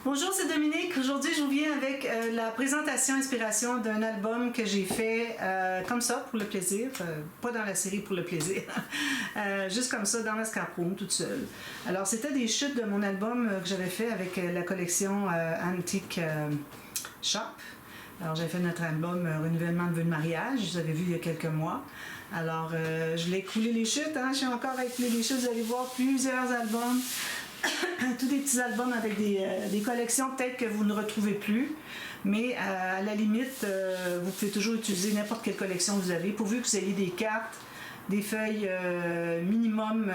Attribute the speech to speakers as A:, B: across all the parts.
A: Bonjour, c'est Dominique. Aujourd'hui, je vous viens avec la présentation inspiration d'un album que j'ai fait comme ça, pour le plaisir. Pas dans la série pour le plaisir. Juste comme ça, dans la scraproom, toute seule. Alors, c'était des chutes de mon album que j'avais fait avec la collection Antique Shop. Alors, j'avais fait notre album Renouvellement de vœux de mariage. Vous avez vu il y a quelques mois. Alors, je l'ai coulé les chutes. Hein? Je suis encore avec les chutes. Vous allez voir plusieurs albums. Tous des petits albums avec des collections peut-être que vous ne retrouvez plus, mais à la limite, vous pouvez toujours utiliser n'importe quelle collection vous avez, pourvu que vous ayez des cartes, des feuilles minimum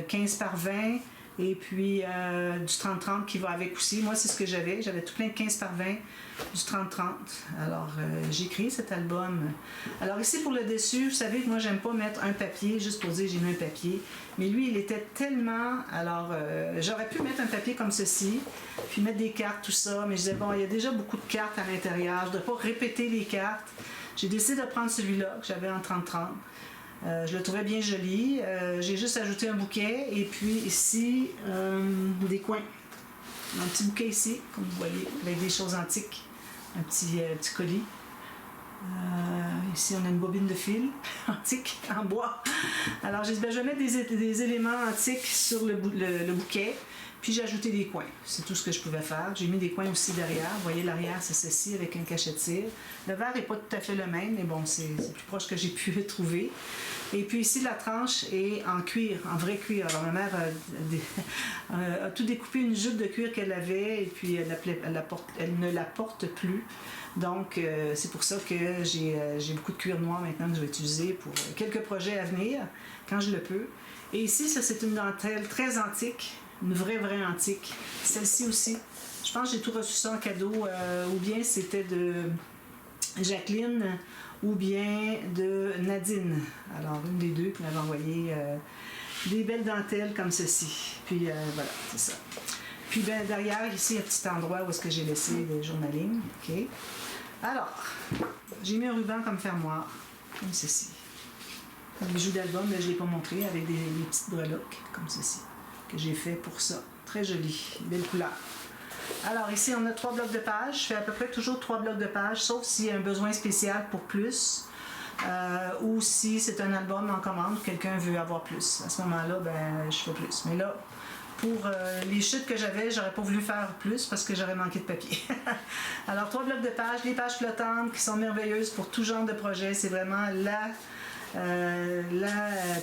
A: 15 par 20, et puis du 30-30 qui va avec aussi. Moi, c'est ce que j'avais tout plein de 15 par 20, du 30-30. Alors, j'ai créé cet album. Alors ici, pour le dessus, vous savez que moi, j'aime pas mettre un papier juste pour dire j'ai mis un papier. Mais lui, il était tellement... Alors, j'aurais pu mettre un papier comme ceci, puis mettre des cartes, tout ça, mais je disais, bon, il y a déjà beaucoup de cartes à l'intérieur, je ne dois pas répéter les cartes. J'ai décidé de prendre celui-là, que j'avais en 30-30. Je le trouvais bien joli. J'ai juste ajouté un bouquet, et puis ici, des coins. Un petit bouquet ici, comme vous voyez, avec des choses antiques. Un petit colis. Ici, on a une bobine de fil antique en bois. Alors, j'ai dit, je vais mettre des éléments antiques sur le bouquet, puis j'ai ajouté des coins. C'est tout ce que je pouvais faire. J'ai mis des coins aussi derrière. Vous voyez, l'arrière, c'est ceci avec un cachet de cire. Le verre n'est pas tout à fait le même, mais bon, c'est plus proche que j'ai pu trouver. Et puis ici, la tranche est en cuir, en vrai cuir. Alors, ma mère a tout découpé, une jupe de cuir qu'elle avait, et puis elle ne la porte plus. Donc, c'est pour ça que j'ai beaucoup de cuir noir maintenant que je vais utiliser pour quelques projets à venir, quand je le peux. Et ici, ça, c'est une dentelle très antique, une vraie antique. Celle-ci aussi. Je pense que j'ai tout reçu ça en cadeau, ou bien c'était de Jacqueline, ou bien de Nadine. Alors, une des deux qui m'avait envoyé des belles dentelles comme ceci. Puis, voilà, c'est ça. Puis ben, derrière, ici, un petit endroit où est-ce que j'ai laissé le journaling. OK. Alors, j'ai mis un ruban comme fermoir, comme ceci. Un bijou d'album, je ne l'ai pas montré, avec des petites breloques, comme ceci, que j'ai fait pour ça. Très joli, belle couleur. Alors, ici, on a 3 blocs de pages. Je fais à peu près toujours 3 blocs de pages, sauf s'il y a un besoin spécial pour plus, ou si c'est un album en commande, quelqu'un veut avoir plus. À ce moment-là, ben, je fais plus. Mais là, pour les chutes que j'aurais pas voulu faire plus parce que j'aurais manqué de papier. Alors, 3 blocs de pages, les pages flottantes qui sont merveilleuses pour tout genre de projet. C'est vraiment la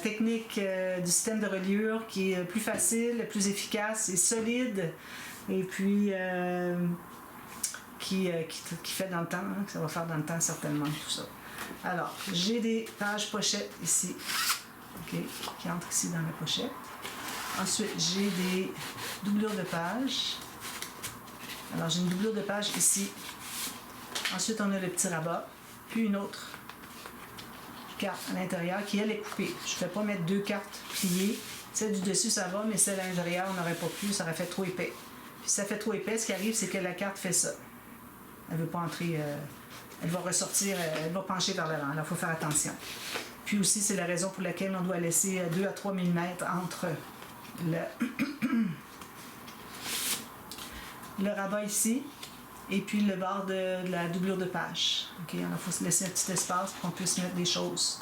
A: technique du système de reliure qui est plus facile, plus efficace et solide, et puis qui fait dans le temps, hein, que ça va faire dans le temps certainement tout ça. Alors, j'ai des pages pochettes ici, okay, qui entrent ici dans la pochette. Ensuite, j'ai des doublures de pages. Alors, j'ai une doublure de page ici. Ensuite, on a le petit rabat, puis une autre carte à l'intérieur qui, elle, est coupée. Je ne vais pas mettre 2 cartes pliées. Celle du dessus, ça va, mais celle à l'intérieur, on n'aurait pas pu, ça aurait fait trop épais. Puis si ça fait trop épais, ce qui arrive, c'est que la carte fait ça. Elle ne veut pas entrer, elle va ressortir, elle va pencher vers l'avant. Alors, il faut faire attention. Puis aussi, c'est la raison pour laquelle on doit laisser 2 à 3 mm entre le rabat ici et puis le bord de la doublure de page. Okay? Alors, il faut se laisser un petit espace pour qu'on puisse mettre des choses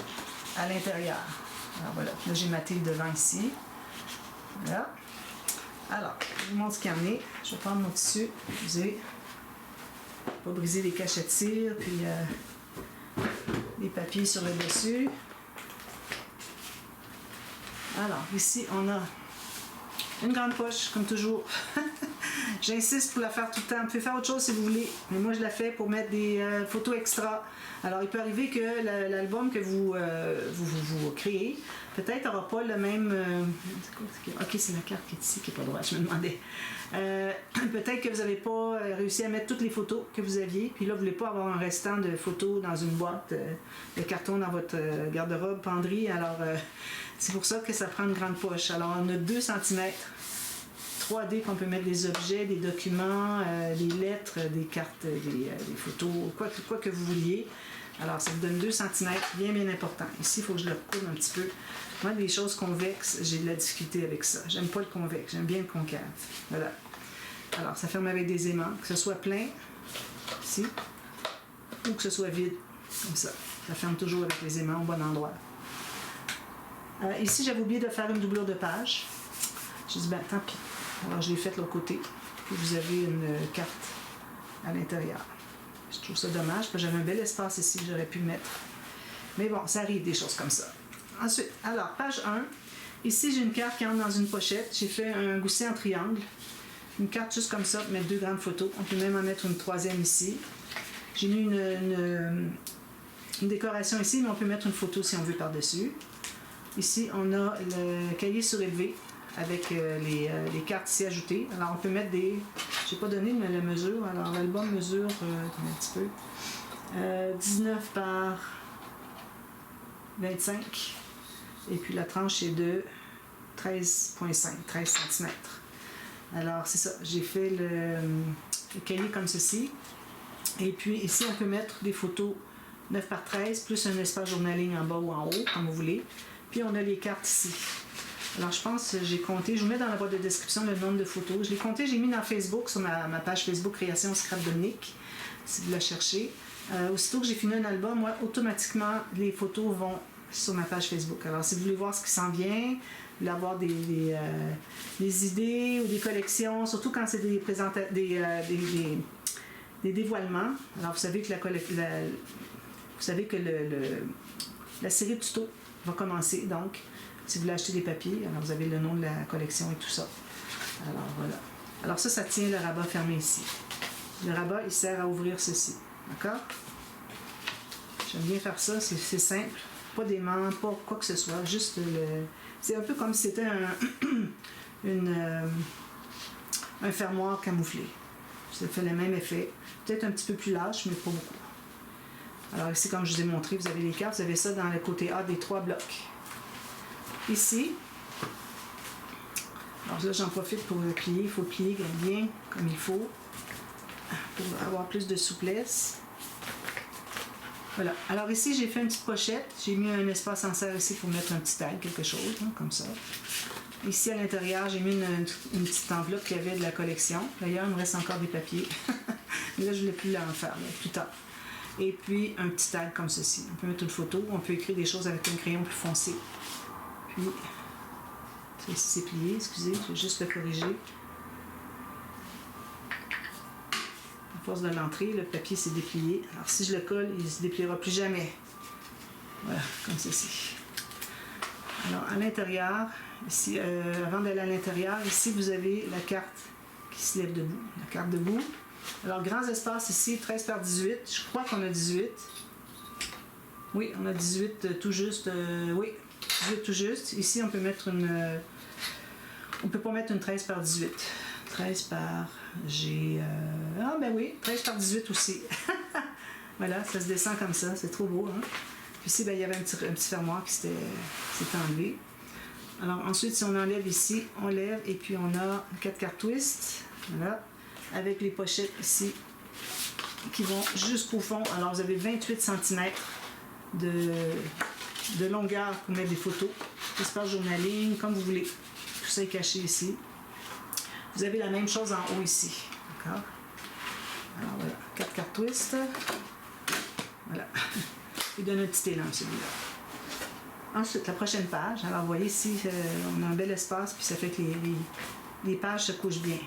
A: à l'intérieur. Alors voilà, là j'ai ma tille devant ici. Voilà. Alors, je vous montre ce qu'il y en est. Je vais prendre mon tissu, excusez. Pas briser les cachets de cire, puis les papiers sur le dessus. Alors, ici, on a une grande poche, comme toujours. J'insiste pour la faire tout le temps. Vous pouvez faire autre chose si vous voulez, mais moi je la fais pour mettre des photos extra. Alors il peut arriver que l'album que vous créez, peut-être n'aura pas le même... ok, c'est la carte qui est ici qui n'est pas droite, je me demandais. Peut-être que vous n'avez pas réussi à mettre toutes les photos que vous aviez, puis là vous ne voulez pas avoir un restant de photos dans une boîte de carton dans votre garde-robe penderie. Alors c'est pour ça que ça prend une grande poche. Alors on a 2 cm 3D qu'on peut mettre des objets, des documents, des lettres, des cartes, des photos, quoi que vous vouliez. Alors, ça vous donne 2 cm, bien important. Ici, il faut que je le recouvre un petit peu. Moi, les choses convexes, j'ai de la difficulté avec ça. J'aime pas le convexe, j'aime bien le concave. Voilà. Alors, ça ferme avec des aimants, que ce soit plein, ici, ou que ce soit vide, comme ça. Ça ferme toujours avec les aimants au bon endroit. Ici, j'avais oublié de faire une doublure de page. J'ai dit, ben tant pis. Alors, je l'ai faite de l'autre côté. Puis vous avez une carte à l'intérieur. Je trouve ça dommage, parce que j'avais un bel espace ici que j'aurais pu mettre. Mais bon, ça arrive des choses comme ça. Ensuite, alors, page 1. Ici, j'ai une carte qui entre dans une pochette. J'ai fait un gousset en triangle. Une carte juste comme ça pour mettre 2 grandes photos. On peut même en mettre une 3e ici. J'ai mis une décoration ici, mais on peut mettre une photo si on veut par-dessus. Ici, on a le cahier surélevé avec les cartes ici ajoutées. Alors, on peut mettre des... Je n'ai pas donné la mesure. Alors, l'album mesure un petit peu. 19 par 25. Et puis, la tranche est de 13,5, 13 cm. Alors, c'est ça. J'ai fait le cahier comme ceci. Et puis, ici, on peut mettre des photos 9 par 13, plus un espace journaling en bas ou en haut, comme vous voulez. Puis, on a les cartes ici. Alors, je pense que j'ai compté. Je vous mets dans la boîte de description le nombre de photos. Je l'ai compté, j'ai mis dans Facebook, sur ma page Facebook Création Scrap Dominique, si vous la cherchez. Aussitôt que j'ai fini un album, moi, automatiquement, les photos vont sur ma page Facebook. Alors, si vous voulez voir ce qui s'en vient, vous voulez avoir des idées ou des collections, surtout quand c'est des dévoilements. Alors, vous savez que la série de tutos va commencer. Donc, si vous voulez acheter des papiers, alors vous avez le nom de la collection et tout ça. Alors, voilà. Alors, ça tient le rabat fermé ici. Le rabat, il sert à ouvrir ceci. D'accord? J'aime bien faire ça. C'est simple. Pas d'aimant, pas quoi que ce soit. Juste le... C'est un peu comme si c'était un fermoir camouflé. Ça fait le même effet. Peut-être un petit peu plus lâche, mais pas beaucoup. Alors ici, comme je vous ai montré, vous avez les cartes. Vous avez ça dans le côté A des 3 blocs. Ici, alors là, j'en profite pour le plier. Il faut le plier bien comme il faut pour avoir plus de souplesse. Voilà. Alors ici, j'ai fait une petite pochette. J'ai mis un espace en serre ici pour mettre un petit tag, quelque chose, hein, comme ça. Ici, à l'intérieur, j'ai mis une petite enveloppe qu'il y avait de la collection. D'ailleurs, il me reste encore des papiers. Mais là, je ne voulais plus en faire, mais plus tard. Et puis, un petit tag comme ceci. On peut mettre une photo, on peut écrire des choses avec un crayon plus foncé. Puis, ça ici, c'est plié, excusez, je vais juste le corriger. À force de l'entrée, le papier s'est déplié. Alors, si je le colle, il ne se dépliera plus jamais. Voilà, comme ceci. Alors, à l'intérieur, ici, avant d'aller à l'intérieur, ici, vous avez la carte qui se lève debout. La carte debout. Alors, grands espaces ici, 13 par 18. Je crois qu'on a 18. Oui, on a 18 tout juste. Oui, 18 tout juste. Ici, on peut mettre une... on peut pas mettre une 13 par 18. 13 par... J'ai... Ah, ben oui, 13 par 18 aussi. Voilà, ça se descend comme ça. C'est trop beau, hein? Puis ici, ben, il y avait un petit fermoir qui s'était enlevé. Alors, ensuite, si on enlève ici, on lève et puis on a 4 cartes twist. Voilà. Avec les pochettes ici qui vont jusqu'au fond. Alors, vous avez 28 cm de longueur pour mettre des photos. Espace journaling, comme vous voulez. Tout ça est caché ici. Vous avez la même chose en haut ici. D'accord? Alors, voilà. 4 cartes twist. Voilà. Il donne un petit élan, celui-là. Ensuite, la prochaine page. Alors, vous voyez ici, on a un bel espace, puis ça fait que les pages se couchent bien.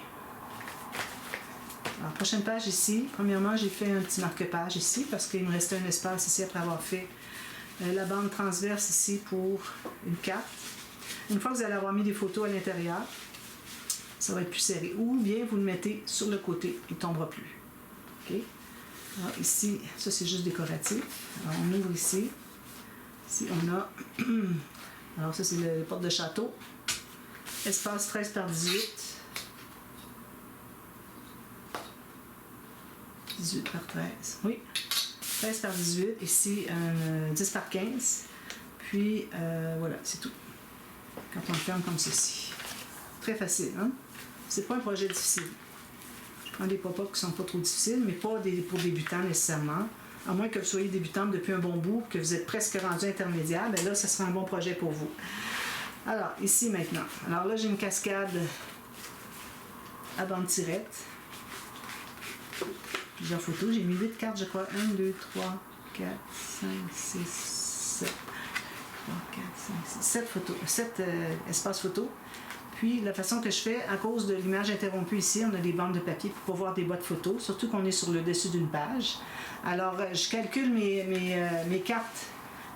A: Alors, prochaine page ici. Premièrement, j'ai fait un petit marque-page ici, parce qu'il me restait un espace ici après avoir fait la bande transverse ici pour une carte. Une fois que vous allez avoir mis des photos à l'intérieur, ça va être plus serré. Ou bien vous le mettez sur le côté, il ne tombera plus. Okay? Alors ici, ça c'est juste décoratif. Alors on ouvre ici. Ici on a... Alors ça c'est le porte de château. Espace 13 par 18. 18 par 13. Oui. 13 par 18. Ici 10 par 15. Puis voilà, c'est tout. Quand on le ferme comme ceci. Très facile, hein? C'est pas un projet difficile. Je prends des pop-up qui sont pas trop difficiles, mais pas pour débutants nécessairement. À moins que vous soyez débutante depuis un bon bout, que vous êtes presque rendu intermédiaire, bien là, ce sera un bon projet pour vous. Alors, ici maintenant. Alors là, j'ai une cascade à bande tirette. Plusieurs photos. J'ai mis 8 cartes, je crois. 1, 2, 3, 4, 5, 6, 7. 3, 4, 5, 6, 7 photos. 7 espaces photos. Puis, la façon que je fais, à cause de l'image interrompue ici, on a des bandes de papier pour pouvoir voir des boîtes photos, surtout qu'on est sur le dessus d'une page. Alors, je calcule mes cartes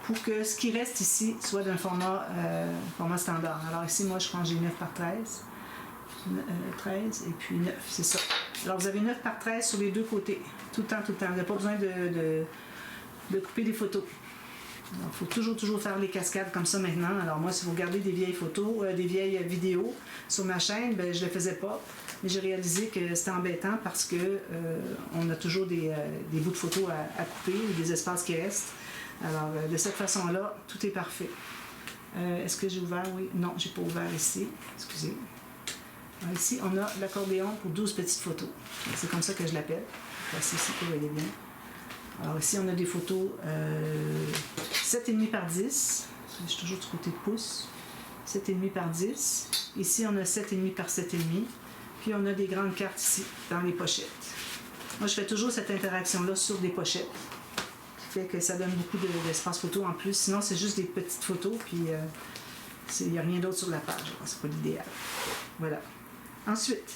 A: pour que ce qui reste ici soit d'un format standard. Alors ici, moi, je prends, j'ai 9 par 13. 13 et puis 9, c'est ça. Alors, vous avez 9 par 13 sur les deux côtés, tout le temps, tout le temps. Vous n'avez pas besoin de couper des photos. Il faut toujours faire les cascades comme ça maintenant. Alors moi, si vous regardez des vieilles photos, des vieilles vidéos sur ma chaîne, ben, je ne le faisais pas. Mais j'ai réalisé que c'était embêtant parce que on a toujours des bouts de photos à couper ou des espaces qui restent. Alors de cette façon-là, tout est parfait. Est-ce que j'ai ouvert? Oui. Non, j'ai pas ouvert ici. Excusez. Alors, ici, on a l'accordéon pour 12 petites photos. C'est comme ça que je l'appelle. Voici ici que vous voyez bien. Alors ici, on a des photos 7,5 par 10. Je suis toujours du côté de pouce. 7,5 par 10. Ici, on a 7,5 par 7,5. Puis, on a des grandes cartes ici, dans les pochettes. Moi, je fais toujours cette interaction-là sur des pochettes, qui fait que ça donne beaucoup d'espace photo en plus. Sinon, c'est juste des petites photos, puis il n'y a rien d'autre sur la page. C'est pas l'idéal. Voilà. Ensuite,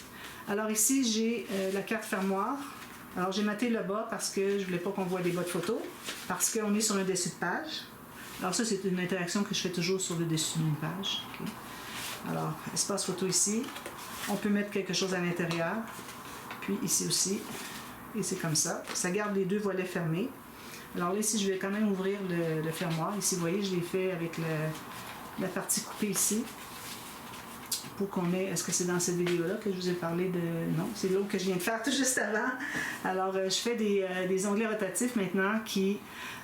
A: alors ici, j'ai la carte fermoir. Alors, j'ai maté le bas parce que je ne voulais pas qu'on voit des bas de photos, parce qu'on est sur un dessus de page. Alors ça, c'est une interaction que je fais toujours sur le dessus d'une page. Okay. Alors, espace photo ici. On peut mettre quelque chose à l'intérieur. Puis ici aussi. Et c'est comme ça. Ça garde les deux volets fermés. Alors là, ici, je vais quand même ouvrir le fermoir. Ici, vous voyez, je l'ai fait avec la partie coupée ici. Pour qu'on ait... Est-ce que c'est dans cette vidéo-là que je vous ai parlé de... Non, c'est l'autre que je viens de faire tout juste avant. Alors, je fais des onglets rotatifs maintenant qui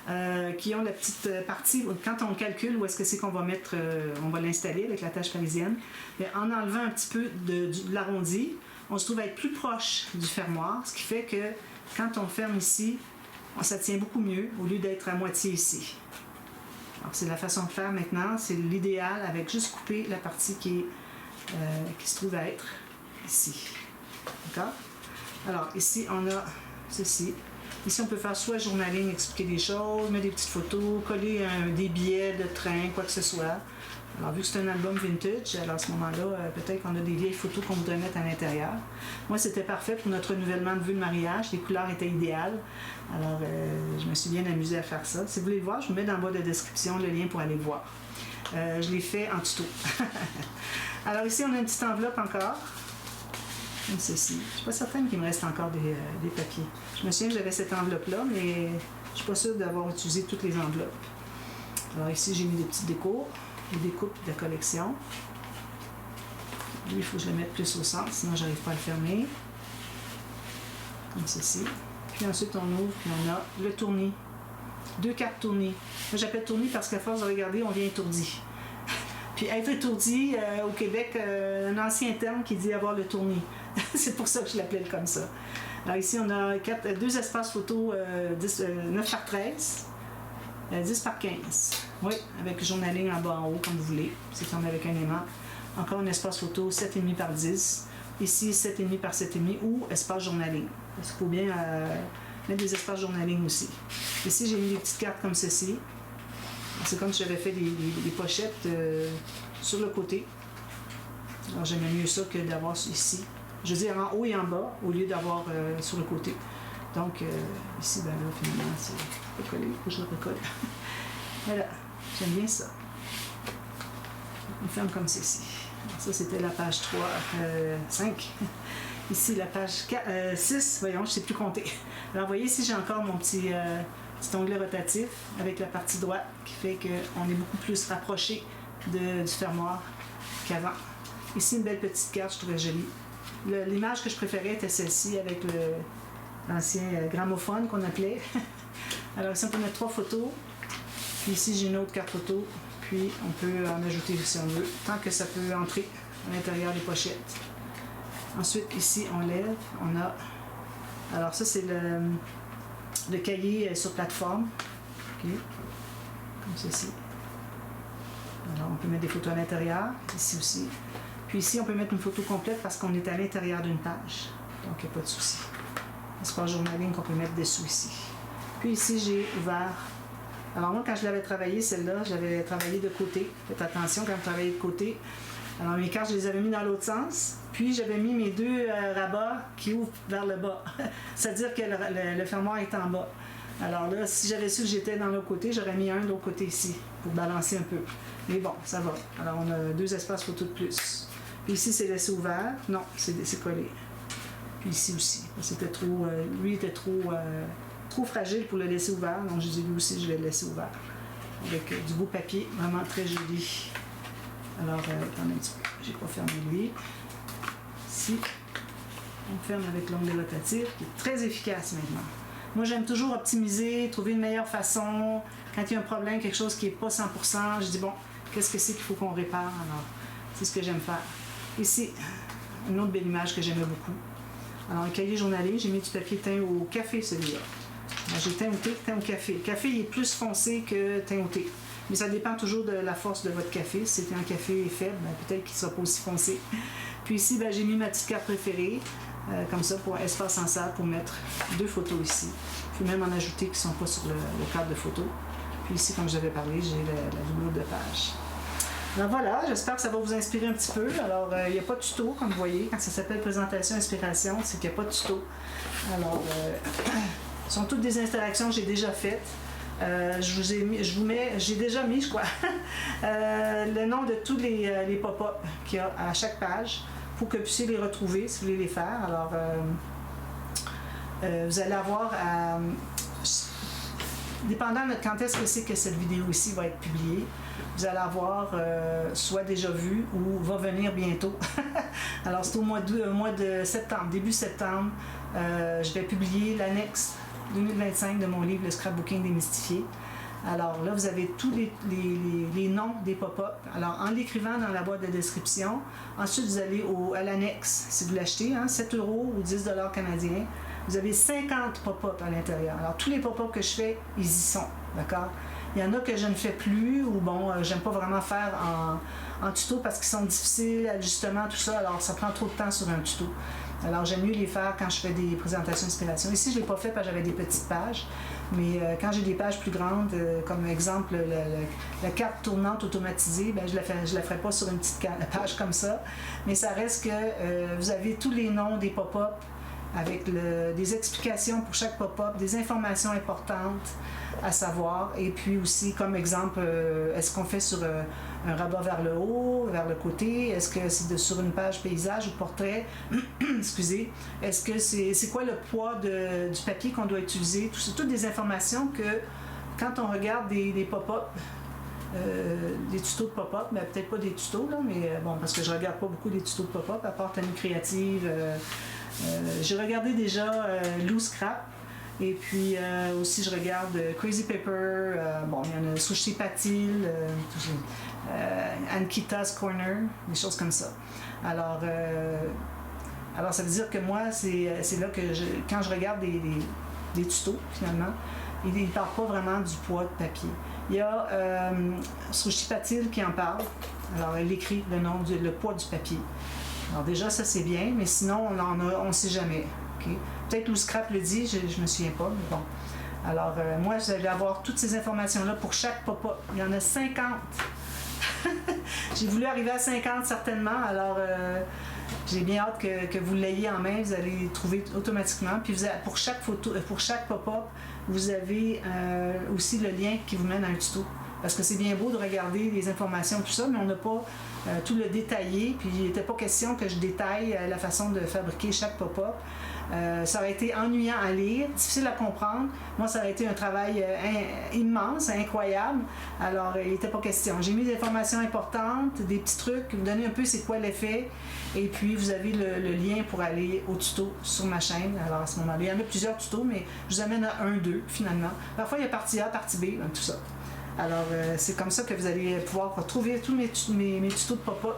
A: ont la petite partie... Quand on calcule où est-ce que c'est qu'on va mettre... on va l'installer avec la tâche parisienne. Mais en enlevant un petit peu de l'arrondi, on se trouve à être plus proche du fermoir, ce qui fait que quand on ferme ici, ça tient beaucoup mieux au lieu d'être à moitié ici. Alors, c'est la façon de faire maintenant. C'est l'idéal avec juste couper la partie qui se trouve à être ici. D'accord? Alors, ici, on a ceci. Ici, on peut faire soit journaling, expliquer des choses, mettre des petites photos, coller des billets de train, quoi que ce soit. Alors, vu que c'est un album vintage, alors à ce moment-là, peut-être qu'on a des vieilles photos qu'on voudrait mettre à l'intérieur. Moi, c'était parfait pour notre renouvellement de vue de mariage. Les couleurs étaient idéales. Alors, je me suis bien amusée à faire ça. Si vous voulez le voir, je vous mets dans le bas de la description le lien pour aller voir. Je l'ai fait en tuto. Alors ici, on a une petite enveloppe encore, comme ceci. Je ne suis pas certaine qu'il me reste encore des papiers. Je me souviens que j'avais cette enveloppe-là, mais je ne suis pas sûre d'avoir utilisé toutes les enveloppes. Alors ici, j'ai mis des petites découpes, des découpes de collection. Lui, il faut que je le mette plus au centre, sinon je n'arrive pas à le fermer. Comme ceci. Puis ensuite, on ouvre, puis on a le tournis. 2 cartes tournis. Moi, j'appelle tournis parce qu'à force de regarder, on vient étourdi. Puis être étourdi, au Québec, un ancien terme qui dit avoir le tournis. C'est pour ça que je l'appelle comme ça. Alors ici, on a 2 espaces photos 9 par 13, 10 par 15. Oui, avec journaling en bas en haut, comme vous voulez. C'est fermé avec un aimant. Encore un espace photo 7,5 par 10. Ici, 7,5 par 7,5 ou espace journaling. Parce qu'il faut bien mettre des espaces journaling aussi. Ici, j'ai mis des petites cartes comme ceci. C'est comme si j'avais fait des pochettes sur le côté. Alors j'aimais mieux ça que d'avoir ici. Je veux dire en haut et en bas, au lieu d'avoir sur le côté. Donc ici, ben là, finalement, c'est recollé. Il faut que je le recolle. Voilà, j'aime bien ça. On ferme comme ceci. Alors, ça, c'était la page 3, 5. Ici, la page 4, 6, voyons, je ne sais plus compter. Alors, vous voyez, ici, j'ai encore mon petit onglet rotatif avec la partie droite qui fait qu'on est beaucoup plus rapproché du fermoir qu'avant. Ici, une belle petite carte, je trouvais jolie. L'image que je préférais était celle-ci avec l'ancien gramophone qu'on appelait. Alors ici, on peut mettre 3 photos. Puis ici, j'ai une autre carte photo. Puis on peut en ajouter si on veut, tant que ça peut entrer à l'intérieur des pochettes. Ensuite, ici, on lève. On a... Alors ça, c'est le cahier sur plateforme. Okay. Comme ceci. Alors, on peut mettre des photos à l'intérieur. Ici aussi. Puis ici, on peut mettre une photo complète parce qu'on est à l'intérieur d'une page. Donc, il n'y a pas de souci. Espace journaling qu'on peut mettre dessous ici. Puis ici, j'ai ouvert. Alors moi, quand je l'avais travaillé, celle-là, je l'avais travaillée de côté. Faites attention quand vous travaillez de côté. Alors mes cartes, je les avais mis dans l'autre sens. Puis j'avais mis mes deux rabats qui ouvrent vers le bas. C'est-à-dire que le fermoir est en bas. Alors là, si j'avais su que j'étais dans l'autre côté, j'aurais mis un de l'autre côté ici pour balancer un peu. Mais bon, ça va. Alors on a 2 espaces photo de plus. Puis ici, c'est laissé ouvert. Non, c'est collé. Puis ici aussi. C'était trop... lui était trop fragile pour le laisser ouvert. Donc je dis lui aussi, je vais le laisser ouvert. Avec du beau papier, vraiment très joli. Alors, attendez un petit peu. J'ai pas fermé lui. Ici, on ferme avec l'onglet rotatif, qui est très efficace maintenant. Moi, j'aime toujours optimiser, trouver une meilleure façon. Quand il y a un problème, quelque chose qui n'est pas 100%, je dis bon, qu'est-ce que c'est qu'il faut qu'on répare? Alors, c'est ce que j'aime faire. Ici, une autre belle image que j'aimais beaucoup. Alors, un cahier journalier, j'ai mis du papier teint au café, celui-là. Alors, j'ai teint au thé, teint au café. Le café, il est plus foncé que teint au thé. Mais ça dépend toujours de la force de votre café. Si c'était un café faible, peut-être qu'il ne sera pas aussi foncé. Puis ici, j'ai mis ma petite carte préférée, comme ça, pour espace en salle, pour mettre 2 photos ici. Je peux même en ajouter qui ne sont pas sur le cadre de photo. Puis ici, comme j'avais parlé, j'ai la doublure de page. Alors voilà, j'espère que ça va vous inspirer un petit peu. Alors, il n'y a pas de tuto, comme vous voyez. Quand ça s'appelle présentation, inspiration, c'est qu'il n'y a pas de tuto. Alors, ce sont toutes des installations que j'ai déjà faites. J'ai déjà mis, je crois, le nom de tous les pop-up qu'il y a à chaque page pour que vous puissiez les retrouver si vous voulez les faire. Alors, vous allez avoir, dépendant de quand est-ce que c'est que cette vidéo ici va être publiée, vous allez avoir soit déjà vu ou va venir bientôt. Alors, c'est au mois de septembre, début septembre, je vais publier l'annexe 2025 de mon livre Le Scrapbooking démystifié. Alors là, vous avez tous les noms des pop-up. Alors, en l'écrivant dans la boîte de description, ensuite vous allez à l'annexe, si vous l'achetez, 7 € ou 10 $ canadiens. Vous avez 50 pop-up à l'intérieur. Alors, tous les pop-up que je fais, ils y sont, d'accord? Il y en a que je ne fais plus, ou bon, j'aime pas vraiment faire en tuto parce qu'ils sont difficiles, ajustement, tout ça. Alors, ça prend trop de temps sur un tuto. Alors, j'aime mieux les faire quand je fais des présentations d'inspiration. Ici, je ne l'ai pas fait parce que j'avais des petites pages, mais quand j'ai des pages plus grandes, comme exemple la carte tournante automatisée, ben, je la ferai pas sur une petite page comme ça, mais ça reste que vous avez tous les noms des pop-up avec des explications pour chaque pop-up, des informations importantes à savoir, et puis aussi, comme exemple, est-ce qu'on fait sur un rabat vers le haut, vers le côté, est-ce que c'est sur une page paysage ou portrait, excusez, est-ce que c'est quoi le poids du papier qu'on doit utiliser, c'est toutes des informations que, quand on regarde des pop-up, des tutos de pop-up, mais peut-être pas des tutos, là, mais bon, parce que je regarde pas beaucoup des tutos de pop-up, à part Tenue Créative. J'ai regardé déjà Lou Scrap, et puis aussi je regarde Crazy Paper, bon, il y en a Sushi Patil, Ankita's Corner, des choses comme ça. Alors ça veut dire que moi, c'est là que quand je regarde des tutos, finalement, ils ne parlent pas vraiment du poids de papier. Il y a Sushi Patil qui en parle. Alors, elle écrit le poids du papier. Alors déjà, ça c'est bien, mais sinon, on ne sait jamais. Okay? Peut-être Lou Scrap le dit, je ne me souviens pas, mais bon. Alors, moi, je vais avoir toutes ces informations-là pour chaque pop-up. Il y en a 50. J'ai voulu arriver à 50 certainement, alors j'ai bien hâte que vous l'ayez en main, vous allez les trouver automatiquement. Puis pour chaque pop-up, vous avez aussi le lien qui vous mène à un tuto. Parce que c'est bien beau de regarder les informations, tout ça, mais on n'a pas tout le détaillé. Puis il n'était pas question que je détaille la façon de fabriquer chaque pop-up. Ça aurait été ennuyant à lire, difficile à comprendre. Moi, ça aurait été un travail immense, incroyable. Alors, il n'était pas question. J'ai mis des informations importantes, des petits trucs, vous donnez un peu c'est quoi l'effet. Et puis, vous avez le lien pour aller au tuto sur ma chaîne. Alors, à ce moment-là, il y en a plusieurs tutos, mais je vous amène à 1, 2, finalement. Parfois, il y a partie A, partie B, tout ça. Alors, c'est comme ça que vous allez pouvoir retrouver tous mes tutos de pop-up.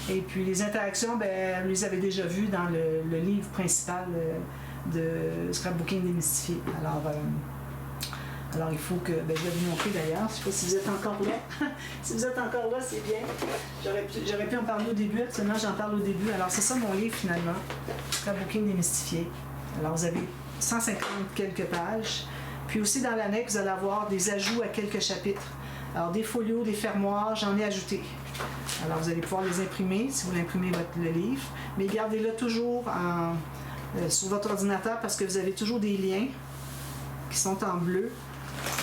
A: Et puis, les interactions, ben, vous les avez déjà vues dans le livre principal de Scrapbooking démystifié. Alors, Alors il faut que, ben, je vais vous montrer d'ailleurs, je ne sais pas si vous êtes encore là. Si vous êtes encore là, c'est bien. J'aurais pu en parler au début, actuellement j'en parle au début. Alors c'est ça mon livre finalement, Scrapbooking démystifié. Alors vous avez 150 quelques pages. Puis aussi dans l'annexe, vous allez avoir des ajouts à quelques chapitres. Alors des folios, des fermoirs, j'en ai ajouté. Alors vous allez pouvoir les imprimer si vous l'imprimez le livre. Mais gardez-le toujours sur votre ordinateur parce que vous avez toujours des liens qui sont en bleu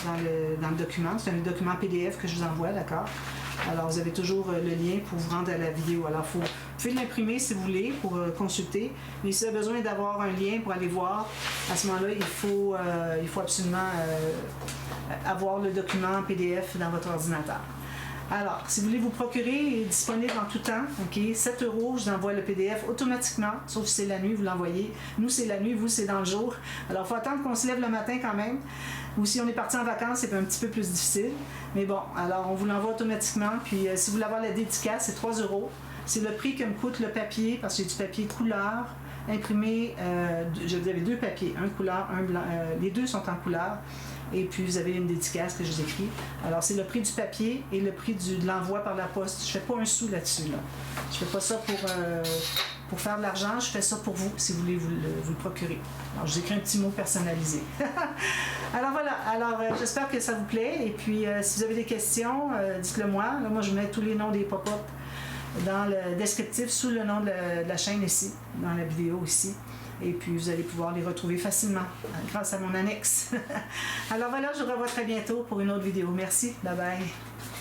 A: dans le document. C'est un document PDF que je vous envoie, d'accord? Alors, vous avez toujours le lien pour vous rendre à la vidéo. Alors, vous pouvez l'imprimer si vous voulez pour consulter, mais si vous avez besoin d'avoir un lien pour aller voir, à ce moment-là, il faut absolument avoir le document en PDF dans votre ordinateur. Alors, si vous voulez vous procurer, il est disponible en tout temps. Okay? 7 €, je vous envoie le PDF automatiquement, sauf si c'est la nuit, vous l'envoyez. Nous, c'est la nuit, vous, c'est dans le jour. Alors, il faut attendre qu'on se lève le matin quand même. Ou si on est parti en vacances, c'est un petit peu plus difficile. Mais bon, alors on vous l'envoie automatiquement. Puis si vous voulez avoir la dédicace, c'est 3 €. C'est le prix que me coûte le papier, parce que j'ai du papier couleur, imprimé. Vous avez 2 papiers, un couleur, un blanc. Les deux sont en couleur. Et puis vous avez une dédicace que je vous écris. Alors c'est le prix du papier et le prix de l'envoi par la poste. Je ne fais pas un sou là-dessus. Là. Je ne fais pas ça pour faire de l'argent, je fais ça pour vous, si vous voulez vous le procurer. Alors je vous écris un petit mot personnalisé. Alors voilà, j'espère que ça vous plaît. Et puis si vous avez des questions, dites-le moi. Là, moi je mets tous les noms des pop-up dans le descriptif sous le nom de la chaîne ici, dans la vidéo ici. Et puis, vous allez pouvoir les retrouver facilement grâce à mon annexe. Alors voilà, je vous revois très bientôt pour une autre vidéo. Merci. Bye bye.